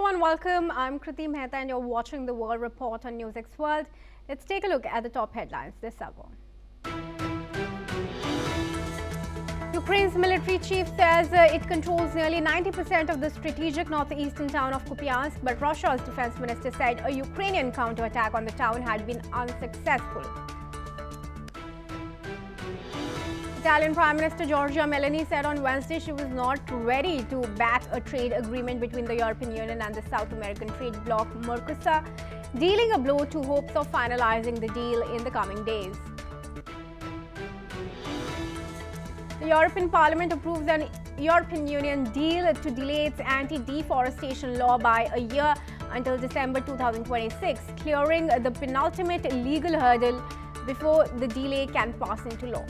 everyone, welcome. I'm Kriti Mehta and you're watching the World Report on NewsX World. Let's take a look at the top headlines this hour. Ukraine's military chief says it controls nearly 90% of the strategic northeastern town of Kupiansk, but Russia's defense minister said a Ukrainian counterattack on the town had been unsuccessful. Italian Prime Minister Giorgia Meloni said on Wednesday she was not ready to back a trade agreement between the European Union and the South American trade bloc Mercosur, dealing a blow to hopes of finalizing the deal in the coming days. The European Parliament approves an European Union deal to delay its anti-deforestation law by a year until December 2026, clearing the penultimate legal hurdle before the delay can pass into law.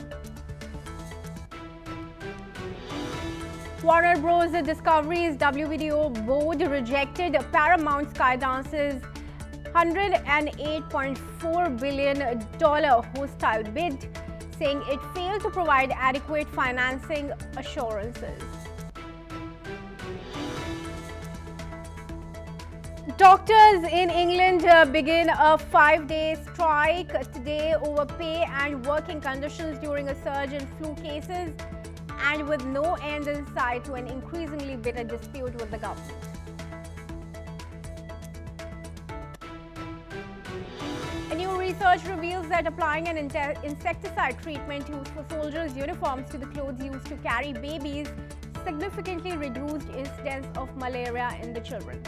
Warner Bros. Discovery's WVDO board rejected Paramount Skydance's $108.4 billion hostile bid, saying it failed to provide adequate financing assurances. Doctors in England begin a 5-day strike today over pay and working conditions during a surge in flu cases, and with no end in sight to an increasingly bitter dispute with the government. A new research reveals that applying an insecticide treatment used for soldiers' uniforms to the clothes used to carry babies significantly reduced incidence of malaria in the children.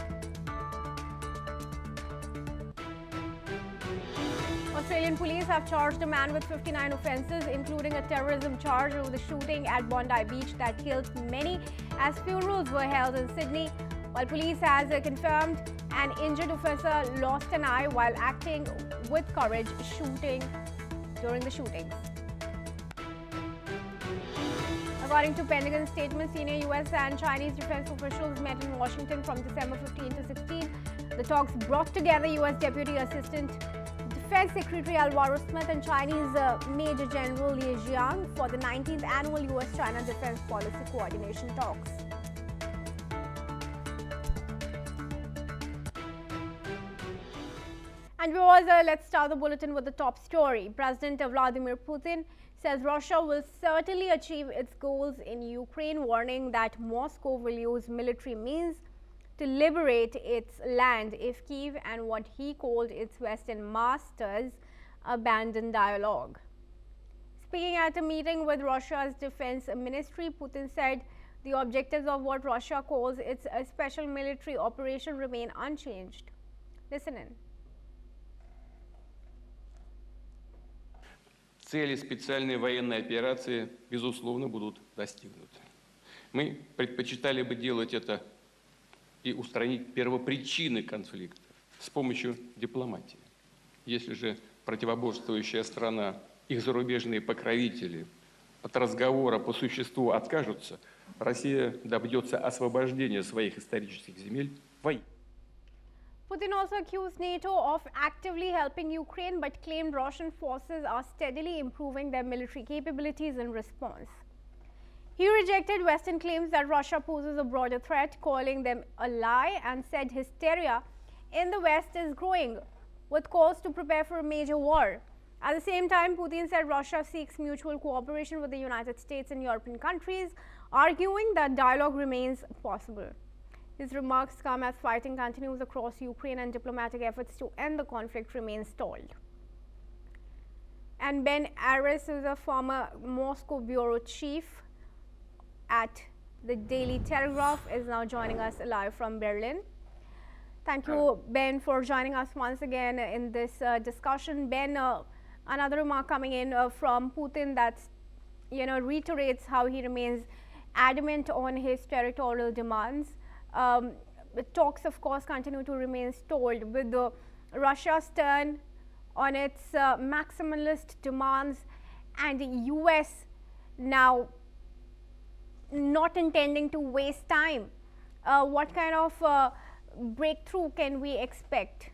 Australian police have charged a man with 59 offences, including a terrorism charge over the shooting at Bondi Beach that killed many as funerals were held in Sydney, while police has confirmed an injured officer lost an eye while acting with courage during the shootings. According to Pentagon statement, senior US and Chinese defense officials met in Washington from December 15 to 16. The talks brought together US Deputy Assistant Defense Secretary Alvaro Smith and Chinese Major General Li Jiang for the 19th annual US-China Defense Policy Coordination Talks. And viewers, let's start the bulletin with the top story. President Vladimir Putin says Russia will certainly achieve its goals in Ukraine, warning that Moscow will use military means to liberate its land if Kyiv and what he called its Western masters abandon dialogue. Speaking at a meeting with Russia's defense ministry, Putin said the objectives of what Russia calls its special military operation remain unchanged. Listen in. Цели специальной военной операции, безусловно, будут достигнуты. Мы предпочитали бы делать это и устранить первопричины конфликта с помощью дипломатии. Если же противоборствующая страна, их зарубежные покровители от разговора по существу откажутся, Россия добьется освобождения своих исторических земель войной. Putin also accused NATO of actively helping Ukraine, but claimed Russian forces are steadily improving their military capabilities in response. He rejected Western claims that Russia poses a broader threat, calling them a lie, and said hysteria in the West is growing, with calls to prepare for a major war. At the same time, Putin said Russia seeks mutual cooperation with the United States and European countries, arguing that dialogue remains possible. His remarks come as fighting continues across Ukraine and diplomatic efforts to end the conflict remain stalled. And Ben Aris is a former Moscow bureau chief at the Daily Telegraph, is now joining us live from Berlin. Thank you, Ben, for joining us once again in this discussion. Ben, another remark coming in from Putin that reiterates how he remains adamant on his territorial demands. The talks, of course, continue to remain stalled, with Russia's turn on its maximalist demands and the US now not intending to waste time. What kind of breakthrough can we expect?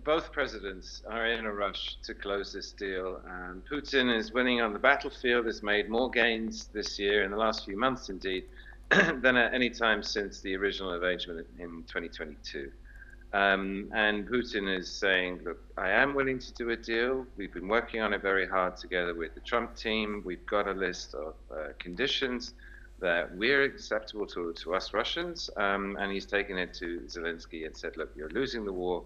Both presidents are in a rush to close this deal, and Putin is winning on the battlefield, has made more gains this year, in the last few months indeed, than at any time since the original arrangement in 2022. And Putin is saying, look, I am willing to do a deal. We've been working on it very hard together with the Trump team. We've got a list of conditions that we're acceptable to us Russians. And he's taken it to Zelensky and said, look, you're losing the war.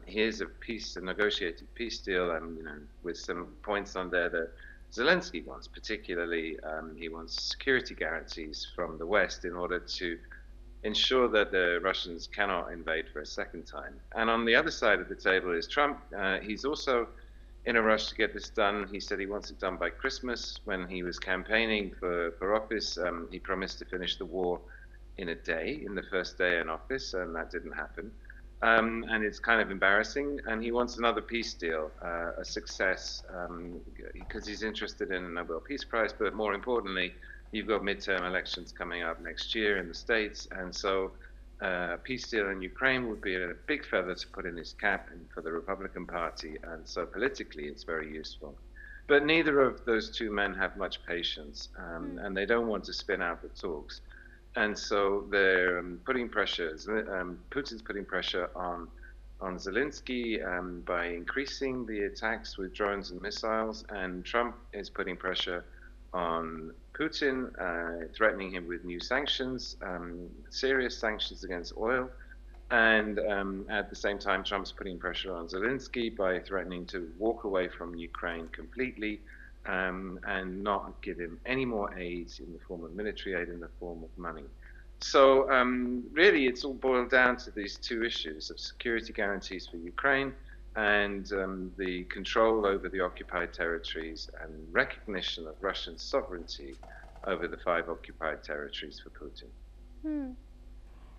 Here's a negotiated peace deal, and with some points on there that Zelensky wants. Particularly, he wants security guarantees from the West in order to ensure that the Russians cannot invade for a second time. And on the other side of the table is Trump. He's also in a rush to get this done. He said he wants it done by Christmas. When he was campaigning for office, he promised to finish the war in a day, in the first day in office, and that didn't happen. And it's kind of embarrassing. And he wants another peace deal, a success, because he's interested in a Nobel Peace Prize. But more importantly, you've got midterm elections coming up next year in the States. And so a peace deal in Ukraine would be a big feather to put in his cap for the Republican Party. And so politically, it's very useful. But neither of those two men have much patience, and they don't want to spin out the talks. And so they're putting pressure, Putin's putting pressure on Zelensky by increasing the attacks with drones and missiles, and Trump is putting pressure on Putin, threatening him with new sanctions, serious sanctions against oil. And at the same time, Trump's putting pressure on Zelensky by threatening to walk away from Ukraine completely, and not give him any more aid in the form of military aid, in the form of money. So really, it's all boiled down to these two issues of security guarantees for Ukraine and the control over the occupied territories and recognition of Russian sovereignty over the 5 occupied territories for Putin.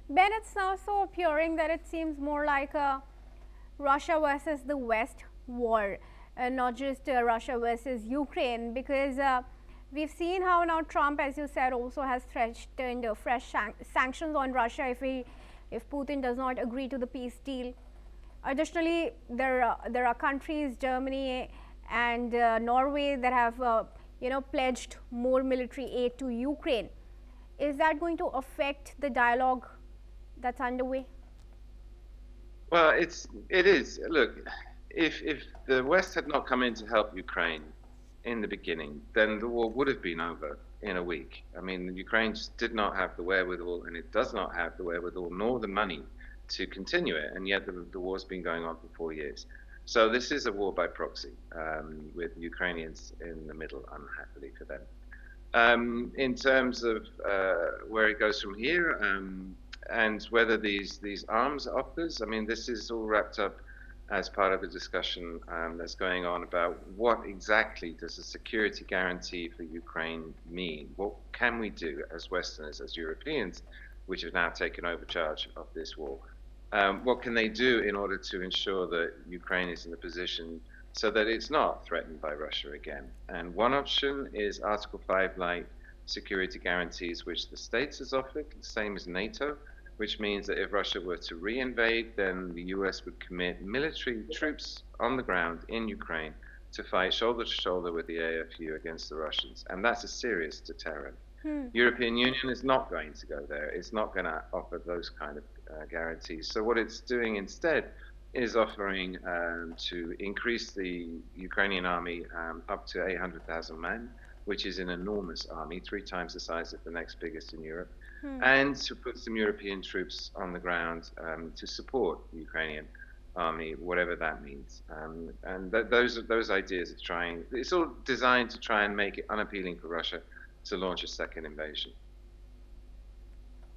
Ben, it's now so appearing that it seems more like a Russia versus the West war. Not just Russia versus Ukraine, because we've seen how now Trump, as you said, also has threatened fresh sanctions on Russia if Putin does not agree to the peace deal. Additionally, there are countries, Germany and Norway, that have pledged more military aid to Ukraine. Is that going to affect the dialogue that's underway? Well, it is. Look, if the West had not come in to help Ukraine in the beginning, then the war would have been over in a week. I mean, Ukraine just did not have the wherewithal, and it does not have the wherewithal nor the money to continue it, and yet the war's been going on for 4 years. So this is a war by proxy, with Ukrainians in the middle, unhappily for them. In terms of where it goes from here, and whether these arms offers, I mean, this is all wrapped up as part of the discussion that's going on about what exactly does a security guarantee for Ukraine mean? What can we do as Westerners, as Europeans, which have now taken over charge of this war? What can they do in order to ensure that Ukraine is in a position so that it's not threatened by Russia again? And one option is Article 5-like security guarantees, which the States has offered, the same as NATO, which means that if Russia were to re-invade, then the US would commit military troops on the ground in Ukraine to fight shoulder to shoulder with the AFU against the Russians. And that's a serious deterrent. European Union is not going to go there. It's not going to offer those kind of guarantees. So what it's doing instead is offering to increase the Ukrainian army up to 800,000 men, which is an enormous army, 3 times the size of the next biggest in Europe, and to put some European troops on the ground to support the Ukrainian army, whatever that means. And those ideas are trying, it's all designed to try and make it unappealing for Russia to launch a second invasion.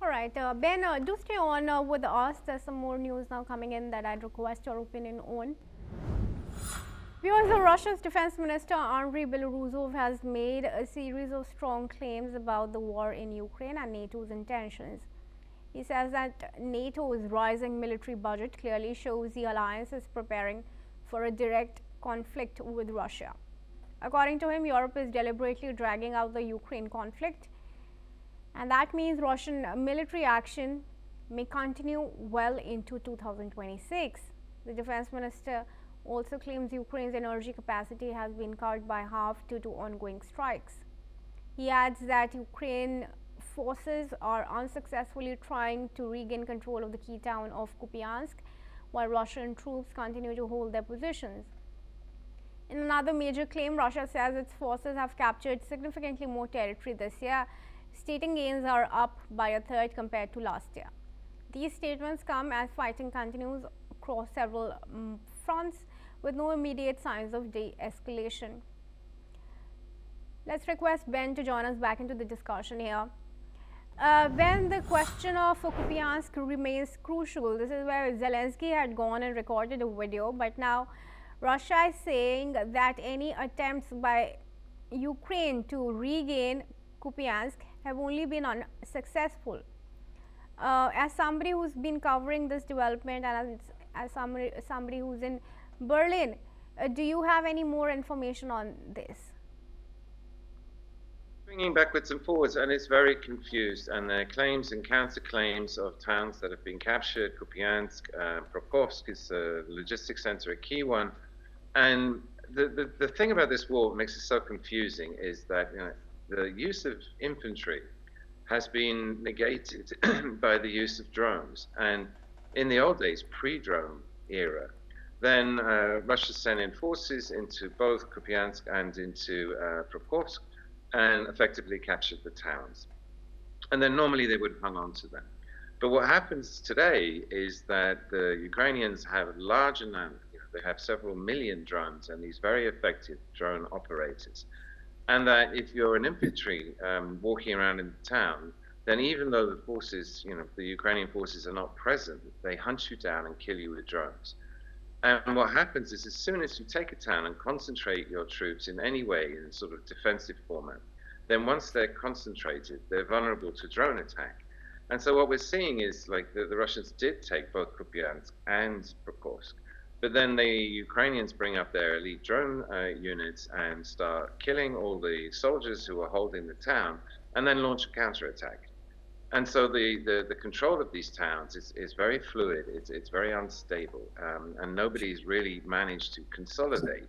All right, Ben, do stay on with us. There's some more news now coming in that I'd request your opinion on. Viewers, Russia's Defense Minister Andriy Belorusov has made a series of strong claims about the war in Ukraine and NATO's intentions. He says that NATO's rising military budget clearly shows the alliance is preparing for a direct conflict with Russia. According to him, Europe is deliberately dragging out the Ukraine conflict, and that means Russian military action may continue well into 2026. The defense minister also claims Ukraine's energy capacity has been cut by half due to ongoing strikes. He adds that Ukraine forces are unsuccessfully trying to regain control of the key town of Kupiansk, while Russian troops continue to hold their positions. In another major claim, Russia says its forces have captured significantly more territory this year, stating gains are up by a third compared to last year. These statements come as fighting continues across several fronts with no immediate signs of de-escalation. Let's request Ben to join us back into the discussion here. Ben, the question of Kupiansk remains crucial. This is where Zelensky had gone and recorded a video, but now Russia is saying that any attempts by Ukraine to regain Kupiansk have only been unsuccessful. As somebody who's been covering this development and as somebody who's in Berlin, do you have any more information on this? Swinging backwards and forwards, and it's very confused, and there are claims and counterclaims of towns that have been captured. Kupiansk, Prokofsk is a logistics center, a key one. And the thing about this war that makes it so confusing is that the use of infantry has been negated by the use of drones. And in the old days, pre-drone era, then Russia sent in forces into both Kupiansk and into Prokofsk, and effectively captured the towns. And then normally they would have hung on to them. But what happens today is that the Ukrainians have large amounts, they have several million drones and these very effective drone operators. And that if you're an infantry walking around in the town, then even though the forces, the Ukrainian forces are not present, they hunt you down and kill you with drones. And what happens is as soon as you take a town and concentrate your troops in any way in sort of defensive format, then once they're concentrated, they're vulnerable to drone attack. And so what we're seeing is like the Russians did take both Kupiansk and Prokofsk, but then the Ukrainians bring up their elite drone units and start killing all the soldiers who are holding the town and then launch a counterattack. And so the control of these towns is very fluid, it's very unstable, and nobody's really managed to consolidate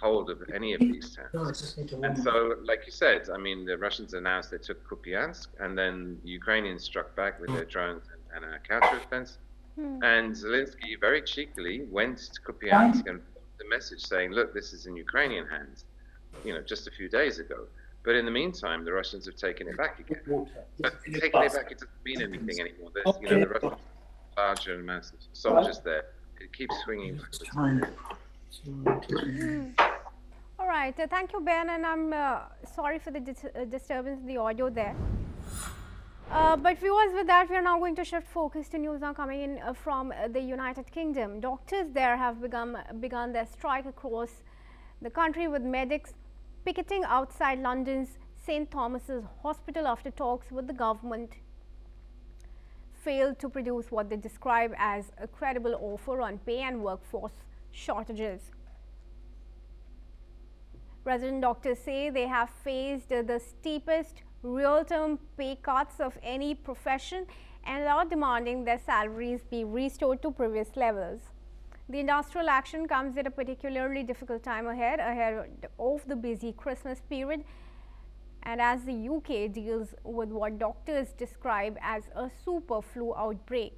hold of any of these towns. And so, like you said, I mean, the Russians announced they took Kupiansk, and then the Ukrainians struck back with their drones and a counteroffensive. And Zelensky very cheekily went to Kupiansk and put the message saying, look, this is in Ukrainian hands, just a few days ago. But in the meantime, the Russians have taken it back again. But taking it back, it doesn't mean anything anymore. There's, the Russians are larger and massive soldiers there. It keeps swinging backwards. All right, thank you, Ben, and I'm sorry for the disturbance in the audio there. But viewers, with that, we are now going to shift focus to news now coming in from the United Kingdom. Doctors there have begun their strike across the country, with medics picketing outside London's St. Thomas's Hospital after talks with the government failed to produce what they describe as a credible offer on pay and workforce shortages. Resident doctors say they have faced the steepest real-term pay cuts of any profession and are demanding their salaries be restored to previous levels. The industrial action comes at a particularly difficult time ahead of the busy Christmas period, and as the UK deals with what doctors describe as a super flu outbreak.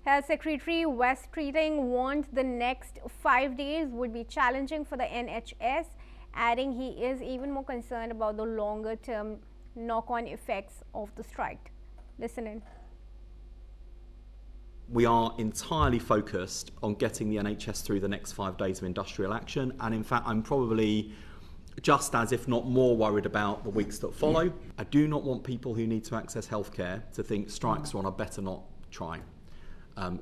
Health Secretary Wes Streeting warned the next 5 days would be challenging for the NHS, adding he is even more concerned about the longer term knock-on effects of the strike. Listen in. We are entirely focused on getting the NHS through the next 5 days of industrial action, and in fact I'm probably just as, if not more, worried about the weeks that follow. I do not want people who need to access healthcare to think strikes are on. I better not try.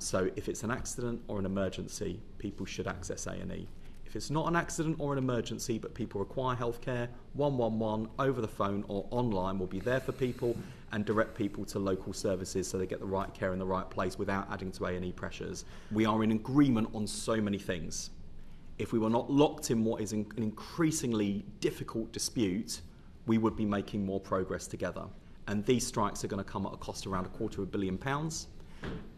So if it's an accident or an emergency, people should access A&E. If it's not an accident or an emergency but people require healthcare, 111 over the phone or online will be there for people and direct people to local services so they get the right care in the right place without adding to A&E pressures. We are in agreement on so many things. If we were not locked in what is an increasingly difficult dispute, we would be making more progress together. And these strikes are going to come at a cost around £250 million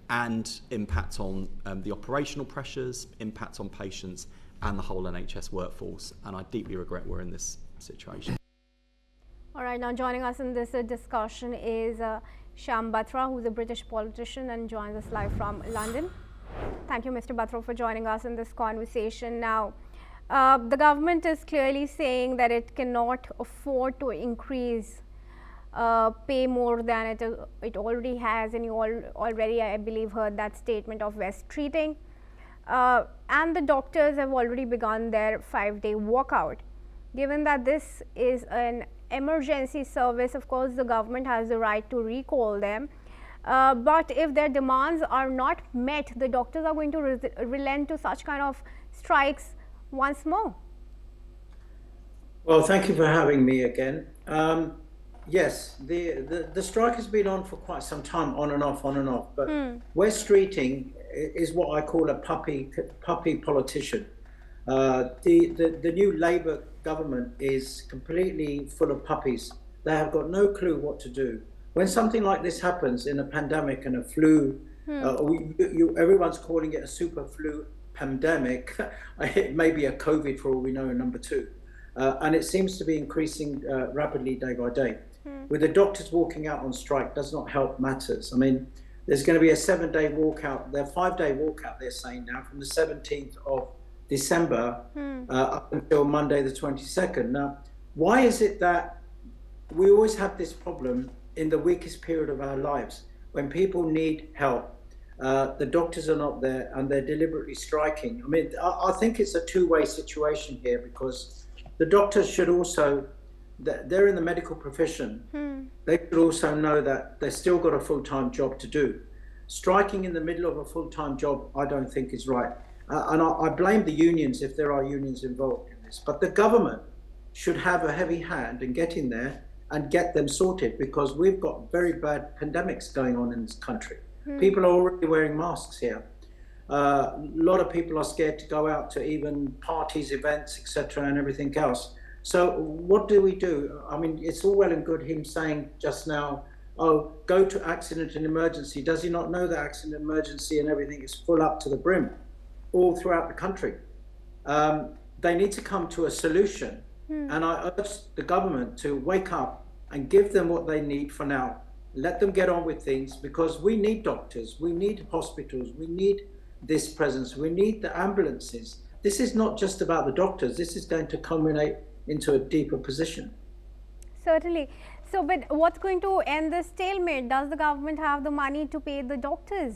and impact on the operational pressures, impact on patients and the whole NHS workforce. And I deeply regret we're in this situation. All right, now joining us in this discussion is Shyam Batra, who's a British politician and joins us live from London. Thank you, Mr. Batra, for joining us in this conversation. Now, the government is clearly saying that it cannot afford to increase pay more than it already has, and you already, I believe, heard that statement of West treating. And the doctors have already begun their 5-day walkout. Given that this is an emergency service, of course, the government has the right to recall them. But if their demands are not met, the doctors are going to relent to such kind of strikes once more. Well, thank you for having me again. Yes, the strike has been on for quite some time, on and off, but West Streeting is what I call a puppy politician. The new Labour government is completely full of puppies. They have got no clue what to do. When something like this happens in a pandemic and a flu, everyone's calling it a super flu pandemic. It may be a COVID for all we know, number 2. And it seems to be increasing rapidly day by day. With the doctors walking out on strike does not help matters. I mean, there's going to be a 7-day walkout, their 5-day walkout, they're saying now, from the 17th of December up until Monday the 22nd. Now, why is it that we always have this problem in the weakest period of our lives when people need help? The doctors are not there and they're deliberately striking. I mean, I think it's a two-way situation here, because the doctors should also, they're in the medical profession, they should also know that they've still got a full-time job to do. Striking in the middle of a full-time job, I don't think is right. And I blame the unions if there are unions involved in this. But the government should have a heavy hand and get in there and get them sorted, because we've got very bad pandemics going on in this country. People are already wearing masks here. A lot of people are scared to go out to even parties, events, etc., and everything else. So what do we do? I mean, it's all well and good him saying just now, oh, go to accident and emergency. Does he not know that accident and emergency and everything is full up to the brim all throughout the country? They need to come to a solution. And I urge the government to wake up and give them what they need for now. Let them get on with things, because we need doctors, we need hospitals, we need this presence, we need the ambulances. This is not just about the doctors, this is going to culminate into a deeper position. Certainly. So, but what's going to end the stalemate? Does the government have the money to pay the doctors?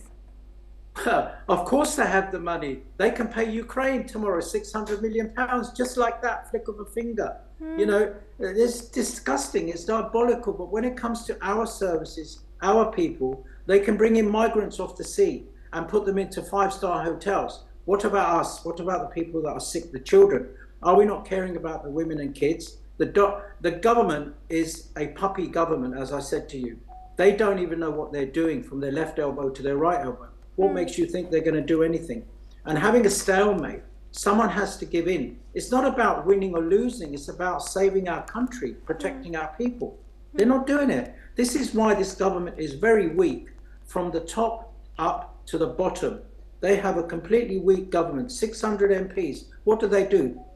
Of course they have the money. They can pay Ukraine tomorrow £600 million, just like that, flick of a finger. You know, it's disgusting, it's diabolical. But when it comes to our services, our people, they can bring in migrants off the sea and put them into 5-star hotels. What about us? What about the people that are sick, the children? Are we not caring about the women and kids? The government is a puppy government, as I said to you. They don't even know what they're doing from their left elbow to their right elbow. What makes you think they're going to do anything? And having a stalemate, someone has to give in. It's not about winning or losing. It's about saving our country, protecting our people. They're not doing it. This is why this government is very weak from the top up to the bottom. They have a completely weak government, 600 MPs. What do?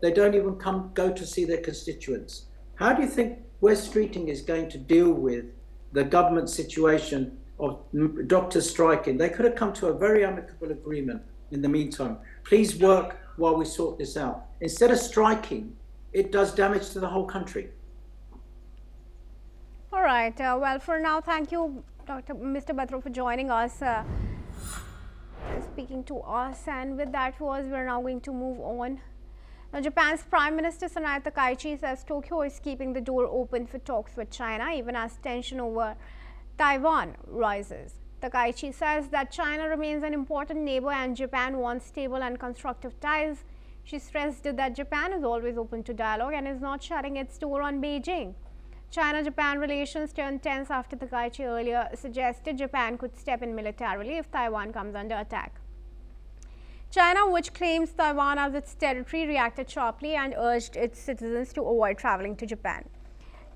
They don't even go to see their constituents. How do you think West Streeting is going to deal with the government situation of doctors striking? They could have come to a very amicable agreement in the meantime. Please work while we sort this out. Instead of striking, it does damage to the whole country. All right. Well, for now, thank you, Mr. Batra, for joining us, speaking to us. And with that, we're now going to move on. Now, Japan's Prime Minister Sanae Takaichi says Tokyo is keeping the door open for talks with China, even as tension over Taiwan rises. Takaichi says that China remains an important neighbor and Japan wants stable and constructive ties. She stressed that Japan is always open to dialogue and is not shutting its door on Beijing. China-Japan relations turned tense after Takaichi earlier suggested Japan could step in militarily if Taiwan comes under attack. China, which claims Taiwan as its territory, reacted sharply and urged its citizens to avoid traveling to Japan.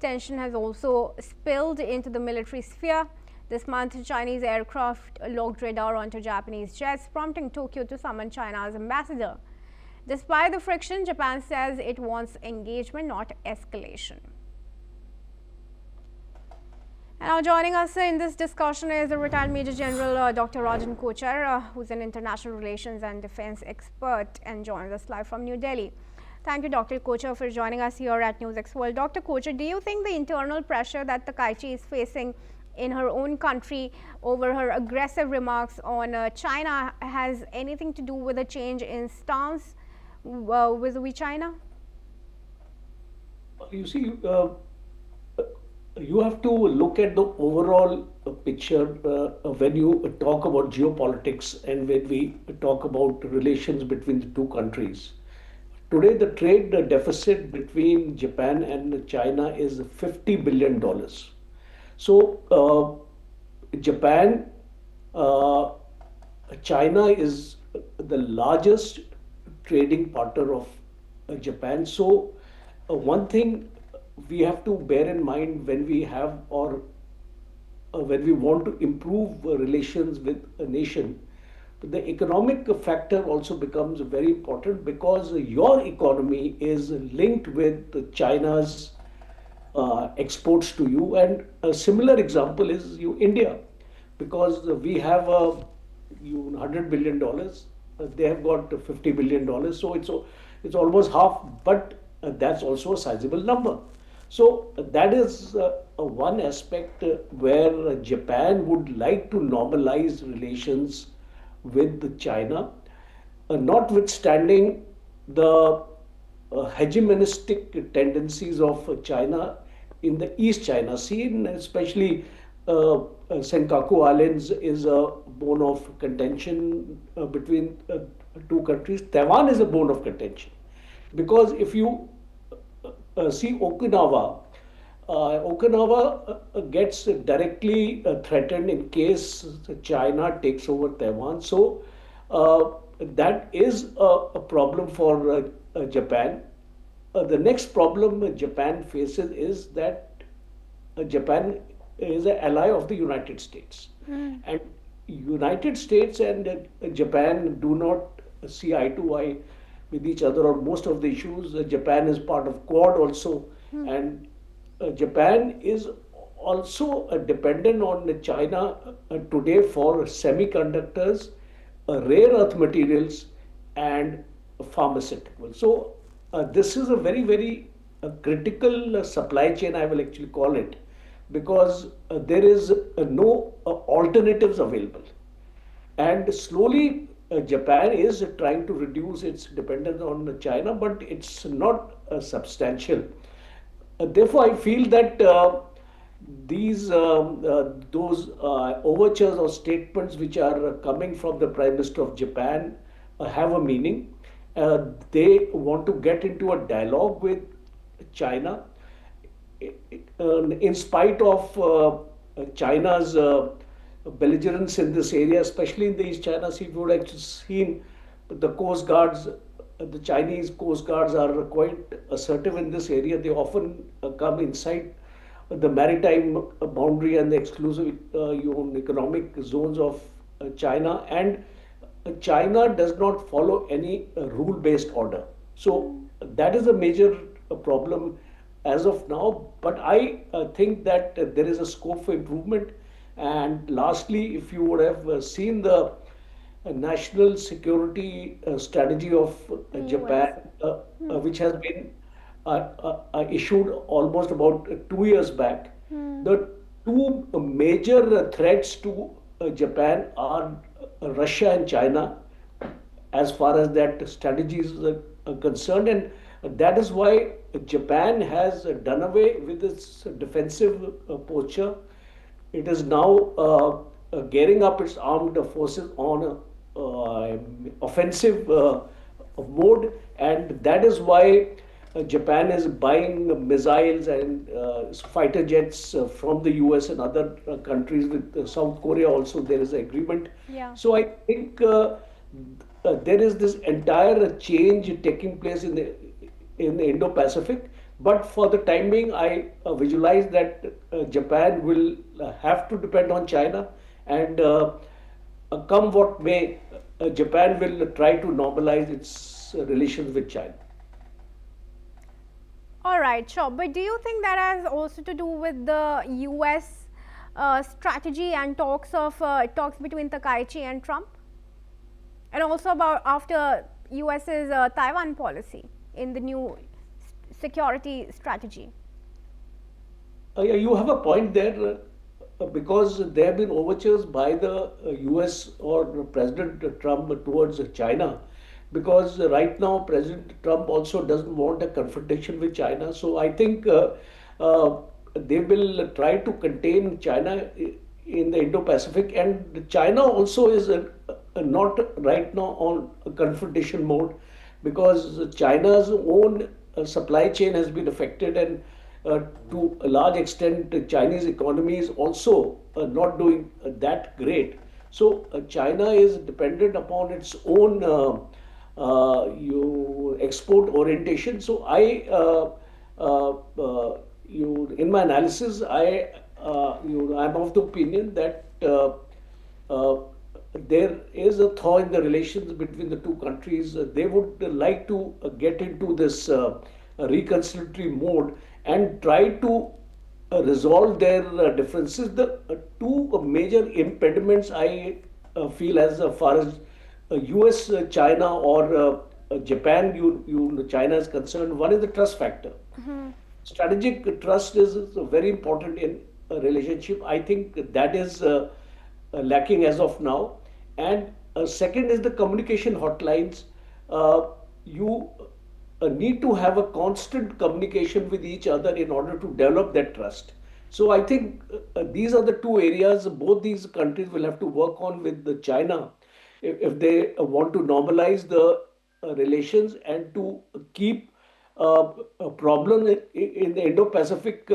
Tension has also spilled into the military sphere. This month, Chinese aircraft logged radar onto Japanese jets, prompting Tokyo to summon China's ambassador. Despite the friction, Japan says it wants engagement, not escalation. And now joining us in this discussion is the retired Major General Dr. Rajan Kochar, who's an international relations and defense expert and joins us live from New Delhi. Thank you, Dr. Kochar, for joining us here at NewsX World. Dr. Kochar, do you think the internal pressure that Takaichi is facing in her own country over her aggressive remarks on China has anything to do with a change in stance vis-a-vis China? You see, you have to look at the overall picture when you talk about geopolitics and when we talk about relations between the two countries. Today, the trade deficit between Japan and China is $50 billion. So, Japan, China is the largest trading partner of Japan. So, one thing we have to bear in mind when we have or when we want to improve relations with a nation, the economic factor also becomes very important because your economy is linked with China's exports to you. And a similar example is India, because we have $100 billion, they have got $50 billion, so it's almost half, but that's also a sizable number. So that is one aspect where Japan would like to normalize relations with China, notwithstanding the hegemonistic tendencies of China in the East China Sea, especially Senkaku Islands is a bone of contention between two countries. Taiwan is a bone of contention because if you see Okinawa, gets directly threatened in case China takes over Taiwan. So that is a problem for Japan. The next problem Japan faces is that Japan is an ally of the United States. And United States and Japan do not see eye to eye with each other on most of the issues. Japan is part of Quad also, and Japan is also dependent on China today for semiconductors, rare earth materials, and pharmaceuticals. So this is a very, very critical supply chain, I will actually call it, because there is no alternatives available. And slowly Japan is trying to reduce its dependence on China, but it's not substantial. Therefore, I feel that those overtures or statements which are coming from the Prime Minister of Japan have a meaning. They want to get into a dialogue with China in spite of China's belligerence in this area, especially in the East China Sea. We would have seen the Coast Guards, the Chinese Coast Guards are quite assertive in this area. They often come inside the maritime boundary and the exclusive economic zones of China, and China does not follow any rule-based order. So that is a major problem as of now, but I think that there is a scope for improvement. And lastly, if you would have seen the national security strategy of Japan, which has been issued almost about 2 years back, the two major threats to Japan are Russia and China as far as that strategy is concerned, and that is why Japan has done away with its defensive posture. It is now gearing up its armed forces on offensive mode, and that is why Japan is buying missiles and fighter jets from the US and other countries. With South Korea also there is an agreement. Yeah. So I think there is this entire change taking place in the Indo-Pacific. But for the time being, I visualize that Japan will have to depend on China, and come what may, Japan will try to normalize its relations with China. All right, sure. But do you think that has also to do with the US strategy and talks between Takaichi and Trump, and also about after US's Taiwan policy in the new security strategy? You have a point there, because there have been overtures by the US or President Trump towards China, because right now President Trump also doesn't want a confrontation with China. So I think they will try to contain China in the Indo-Pacific, and China also is not right now on a confrontation mode, because China's own supply chain has been affected, and to a large extent the Chinese economy is also not doing that great. So China is dependent upon its own export orientation. So in my analysis, I'm of the opinion that there is a thaw in the relations between the two countries. They would like to get into this reconciliatory mode and try to resolve their differences. The two major impediments I feel as far as US, China, or Japan, China is concerned, one is the trust factor. Strategic trust is very important in a relationship. I think that is lacking as of now. And second is the communication hotlines. You need to have a constant communication with each other in order to develop that trust. So I think these are the two areas both these countries will have to work on with China if they want to normalize the relations and to keep a problem in the Indo-Pacific.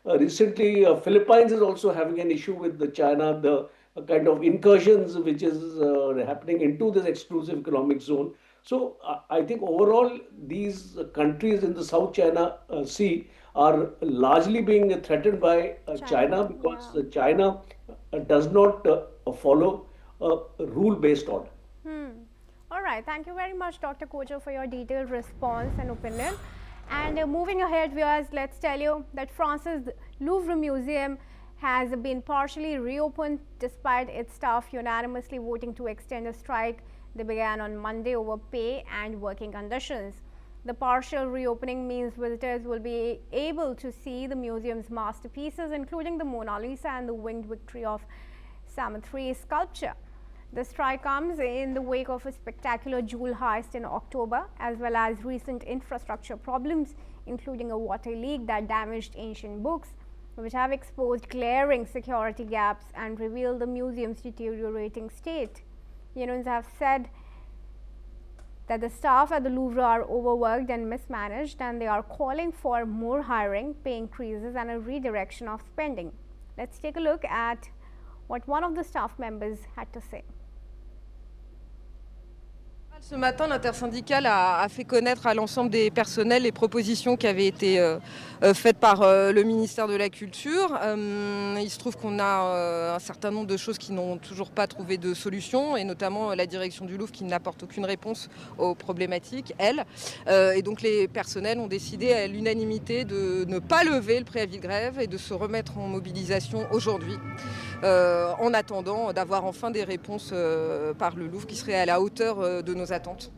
Recently, Philippines is also having an issue with the China, the kind of incursions which is happening into this exclusive economic zone. So I think overall these countries in the South China Sea are largely being threatened by China, because China does not follow a rule-based order. All right, thank you very much, Dr. Kocher, for your detailed response and opinion. And moving ahead, viewers, let's tell you that France's Louvre Museum has been partially reopened despite its staff unanimously voting to extend a strike they began on Monday over pay and working conditions. The partial reopening means visitors will be able to see the museum's masterpieces, including the Mona Lisa and the Winged Victory of Saint-Marthe sculpture. The strike comes in the wake of a spectacular jewel heist in October, as well as recent infrastructure problems, including a water leak that damaged ancient books, which have exposed glaring security gaps and revealed the museum's deteriorating state. Unions have said that the staff at the Louvre are overworked and mismanaged, and they are calling for more hiring, pay increases, and a redirection of spending. Let's take a look at what one of the staff members had to say. Ce matin, l'intersyndicale a fait connaître à l'ensemble des personnels les propositions qui avaient été faites par le ministère de la Culture. Il se trouve qu'on a un certain nombre de choses qui n'ont toujours pas trouvé de solution, et notamment la direction du Louvre qui n'apporte aucune réponse aux problématiques, elle. Et donc les personnels ont décidé à l'unanimité de ne pas lever le préavis de grève et de se remettre en mobilisation aujourd'hui, en attendant d'avoir enfin des réponses par le Louvre qui seraient à la hauteur de nos attentes.